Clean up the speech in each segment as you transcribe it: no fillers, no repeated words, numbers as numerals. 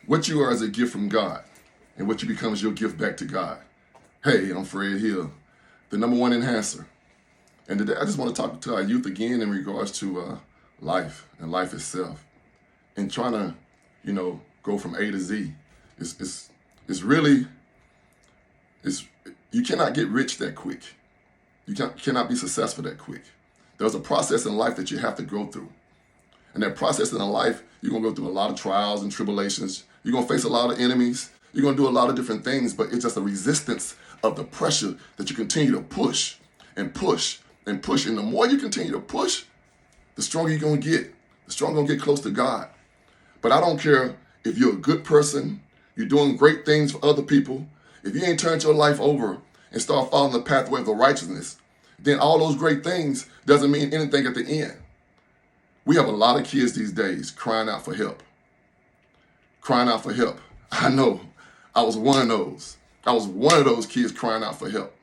What you are is a gift from God, and what you become is your gift back to God. Hey, I'm Fred Hill, the #1 enhancer. And today I just want to talk to our youth again in regards to life and life itself. And trying to, go from A to Z. It's really, it's, you cannot get rich that quick. You cannot be successful that quick. There's a process in life that you have to go through. And that process in life, you're going to go through a lot of trials and tribulations. You're going to face a lot of enemies. You're going to do a lot of different things, but it's just a resistance of the pressure that you continue to push and push and push. And the more you continue to push, the stronger you're going to get. The stronger you're going to get close to God. But I don't care if you're a good person, you're doing great things for other people. If you ain't turned your life over and start following the pathway of the righteousness, then all those great things doesn't mean anything at the end. We have a lot of kids these days crying out for help. Crying out for help. I know. I was one of those. I was one of those kids crying out for help.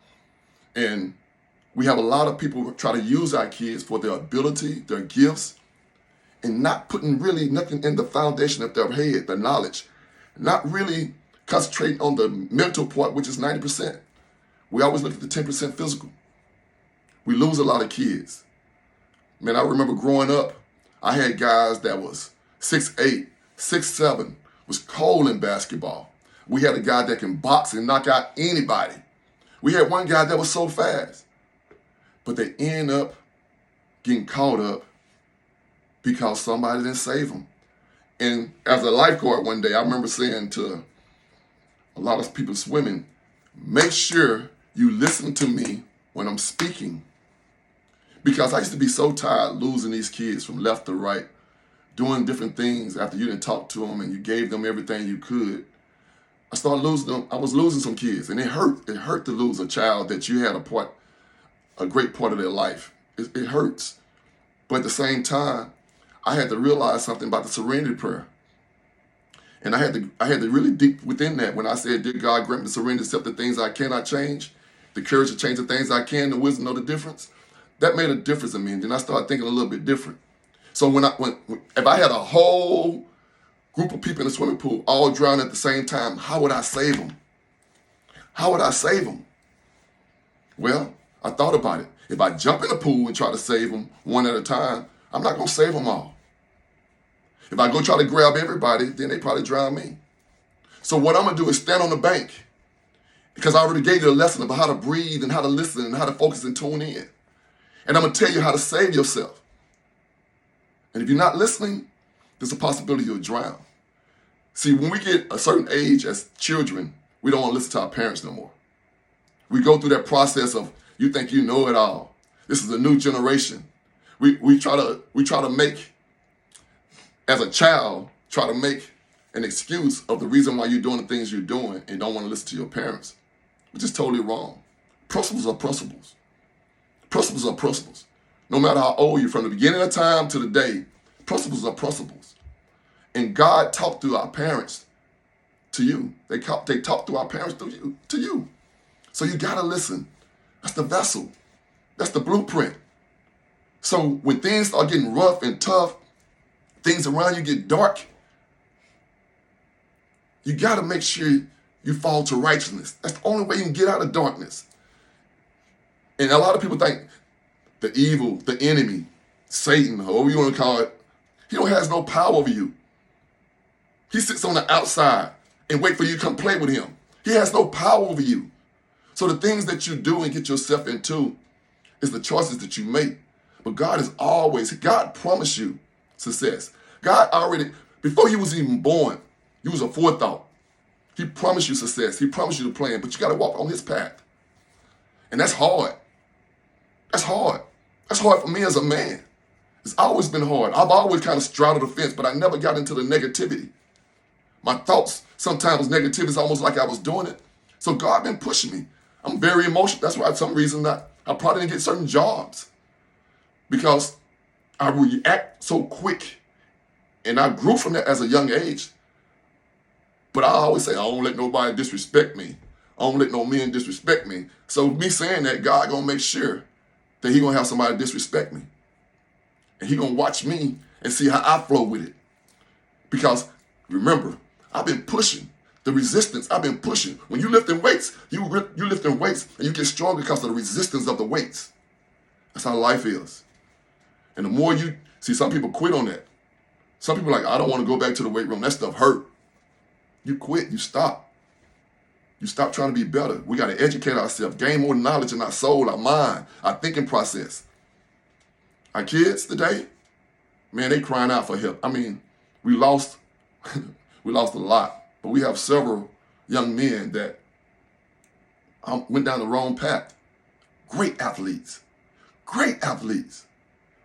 And we have a lot of people who try to use our kids for their ability, their gifts, and not putting really nothing in the foundation of their head, their knowledge. Not really concentrating on the mental part, which is 90%. We always look at the 10% physical. We lose a lot of kids. Man, I remember growing up, I had guys that was 6'8", 6'7", was cold in basketball. We had a guy that can box and knock out anybody. We had one guy that was so fast. But they end up getting caught up because somebody didn't save them. And as a lifeguard one day, I remember saying to a lot of people swimming, make sure you listen to me when I'm speaking. Because I used to be so tired losing these kids from left to right, doing different things after you didn't talk to them and you gave them everything you could. I started losing them. I was losing some kids, and it hurt. It hurt to lose a child that you had a great part of their life. It hurts. But at the same time, I had to realize something about the serenity prayer. And I had to really deep within that when I said, dear God, grant me the serenity to accept the things I cannot change, the courage to change the things I can, the wisdom to know the difference. That made a difference in me, and then I started thinking a little bit different. So if I had a whole group of people in the swimming pool all drown at the same time, how would I save them? How would I save them? Well, I thought about it. If I jump in the pool and try to save them one at a time, I'm not going to save them all. If I go try to grab everybody, then they probably drown me. So what I'm going to do is stand on the bank, because I already gave you a lesson about how to breathe and how to listen and how to focus and tune in. And I'm going to tell you how to save yourself. And if you're not listening, there's a possibility you'll drown. See, when we get a certain age as children, we don't want to listen to our parents no more. We go through that process of, you think you know it all. This is a new generation. We try to make, as a child, try to make an excuse of the reason why you're doing the things you're doing and don't want to listen to your parents, which is totally wrong. Principles are principles. Principles are principles. No matter how old you're, from the beginning of time to the day, principles are principles. And God talked through our parents to you. They talked through our parents to you. So you got to listen. That's the vessel. That's the blueprint. So when things start getting rough and tough, things around you get dark, you got to make sure you fall to righteousness. That's the only way you can get out of darkness. And a lot of people think the evil, the enemy, Satan, however you want to call it, he has no power over you. He sits on the outside and wait for you to come play with him. He has no power over you. So the things that you do and get yourself into is the choices that you make. But God promised you success. God already, before you was even born, you was a forethought. He promised you success. He promised you the plan, but you got to walk on his path. And that's hard. That's hard. That's hard for me as a man. It's always been hard. I've always kind of straddled the fence, but I never got into the negativity. My thoughts sometimes was negative. It's almost like I was doing it. So God been pushing me. I'm very emotional. That's why for some reason I probably didn't get certain jobs, because I react so quick. And I grew from that as a young age. But I always say, I don't let nobody disrespect me. I don't let no men disrespect me. So me saying that, God gonna make sure that he gonna have somebody disrespect me. And he gonna watch me and see how I flow with it. Because remember, I've been pushing. The resistance, I've been pushing. When you lifting weights, you lifting weights and you get stronger because of the resistance of the weights. That's how life is. And the more you, see, some people quit on that. Some people are like, I don't want to go back to the weight room. That stuff hurt. You quit, you stop. You stop trying to be better. We got to educate ourselves, gain more knowledge in our soul, our mind, our thinking process. Our kids today, man, they crying out for help. I mean, we lost a lot, but we have several young men that went down the wrong path. Great athletes,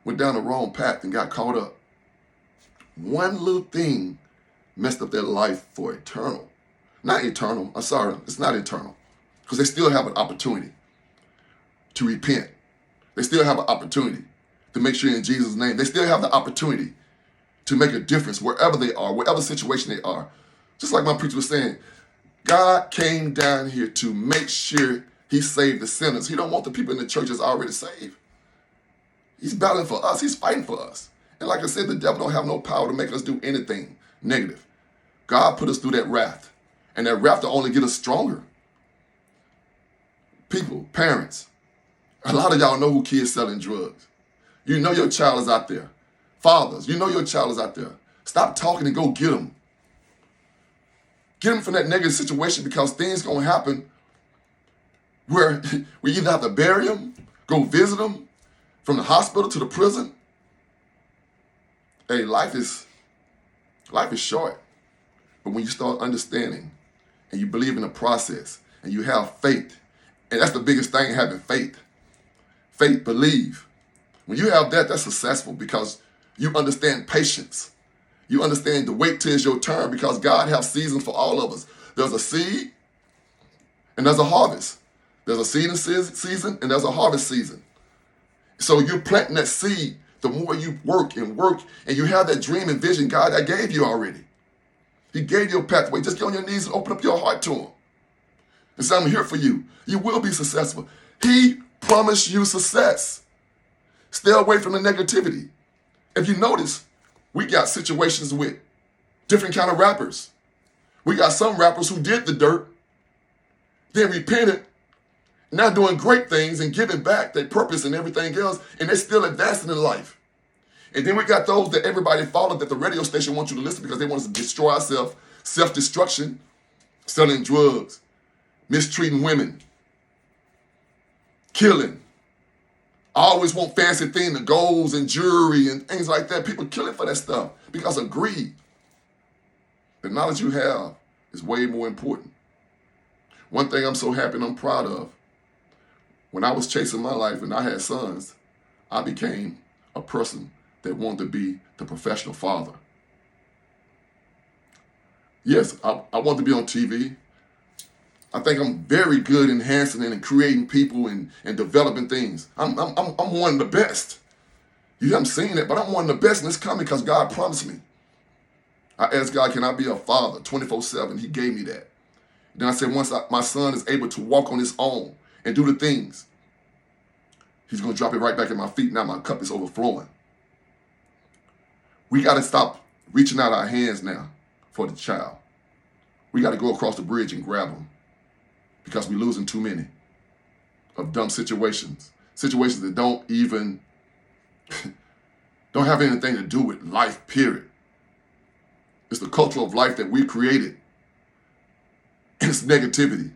went down the wrong path and got caught up. One little thing messed up their life for eternal. Not eternal, I'm sorry, it's not eternal. Because they still have an opportunity to repent. They still have an opportunity to make sure in Jesus' name. They still have the opportunity to make a difference wherever they are, whatever situation they are. Just like my preacher was saying, God came down here to make sure he saved the sinners. He don't want the people in the church that's already saved. He's battling for us. He's fighting for us. And like I said, the devil don't have no power to make us do anything negative. God put us through that wrath. And that wrath will only get us stronger. People, parents, a lot of y'all know who kids selling drugs. You know your child is out there. Fathers, you know your child is out there. Stop talking and go get them. Get them from that negative situation because things going to happen where we either have to bury them, go visit them, from the hospital to the prison. Hey, life is short. But when you start understanding and you believe in the process and you have faith, and that's the biggest thing, having faith. Faith, believe. When you have that, that's successful because you understand patience. You understand to wait till it's your turn because God has seasons for all of us. There's a seed and there's a harvest. There's a seeding season and there's a harvest season. So you're planting that seed. The more you work and you have that dream and vision God that gave you already. He gave you a pathway. Just get on your knees and open up your heart to him. And say, I'm here for you. You will be successful. He promised you success. Stay away from the negativity. If you notice, we got situations with different kind of rappers. We got some rappers who did the dirt, then repented, now doing great things and giving back their purpose and everything else, and they're still advancing in life. And then we got those that everybody followed that the radio station wants you to listen because they want us to destroy ourselves, self-destruction, selling drugs, mistreating women, killing. I always want fancy things, the golds and jewelry and things like that. People killing for that stuff because of greed. The knowledge you have is way more important. One thing I'm so happy and I'm proud of, when I was chasing my life and I had sons, I became a person that wanted to be the professional father. Yes, I want to be on TV. I think I'm very good enhancing and creating people and developing things. I'm one of the best. You haven't seen it, but I'm one of the best, and it's coming because God promised me. I asked God, can I be a father 24/7? He gave me that. Then I said, once my son is able to walk on his own and do the things, he's going to drop it right back at my feet. Now my cup is overflowing. We got to stop reaching out our hands now for the child. We got to go across the bridge and grab them because we're losing too many of dumb situations that don't even, don't have anything to do with life, period. It's the culture of life that we created. And it's negativity.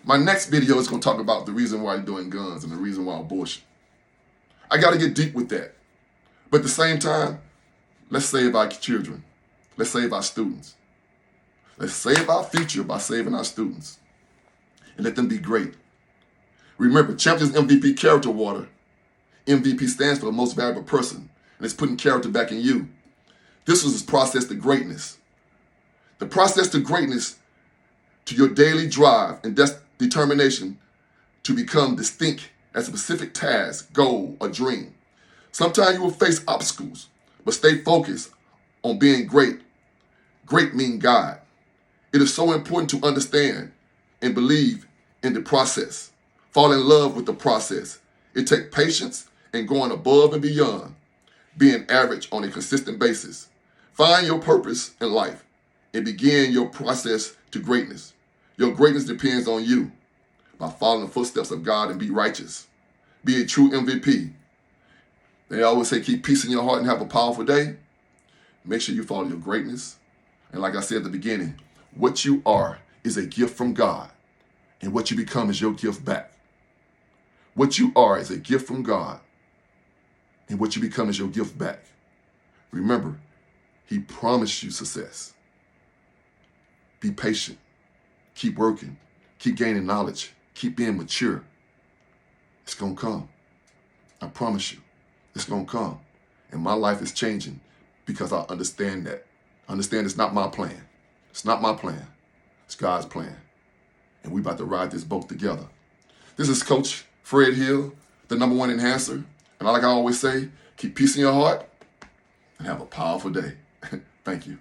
My next video is going to talk about the reason why you're doing guns and the reason why abortion. I got to get deep with that. But at the same time, let's save our children. Let's save our students. Let's save our future by saving our students. And let them be great. Remember, Champions MVP Character Water. MVP stands for the most valuable person. And it's putting character back in you. This was his process to greatness. The process to greatness, to your daily drive and determination to become distinct at a specific task, goal, or dream. Sometimes you will face obstacles, but stay focused on being great. Great means God. It is so important to understand and believe in the process. Fall in love with the process. It takes patience and going above and beyond, being average on a consistent basis. Find your purpose in life and begin your process to greatness. Your greatness depends on you by following the footsteps of God and be righteous. Be a true MVP. They always say keep peace in your heart and have a powerful day. Make sure you follow your greatness. And like I said at the beginning, what you are is a gift from God, and what you become is your gift back. What you are is a gift from God, and what you become is your gift back. Remember, He promised you success. Be patient. Keep working. Keep gaining knowledge. Keep being mature. It's going to come. I promise you. It's going to come. And my life is changing because I understand that. I understand it's not my plan. It's not my plan. It's God's plan. And we about to ride this boat together. This is Coach Fred Hill, the #1 enhancer. And like I always say, keep peace in your heart and have a powerful day. Thank you.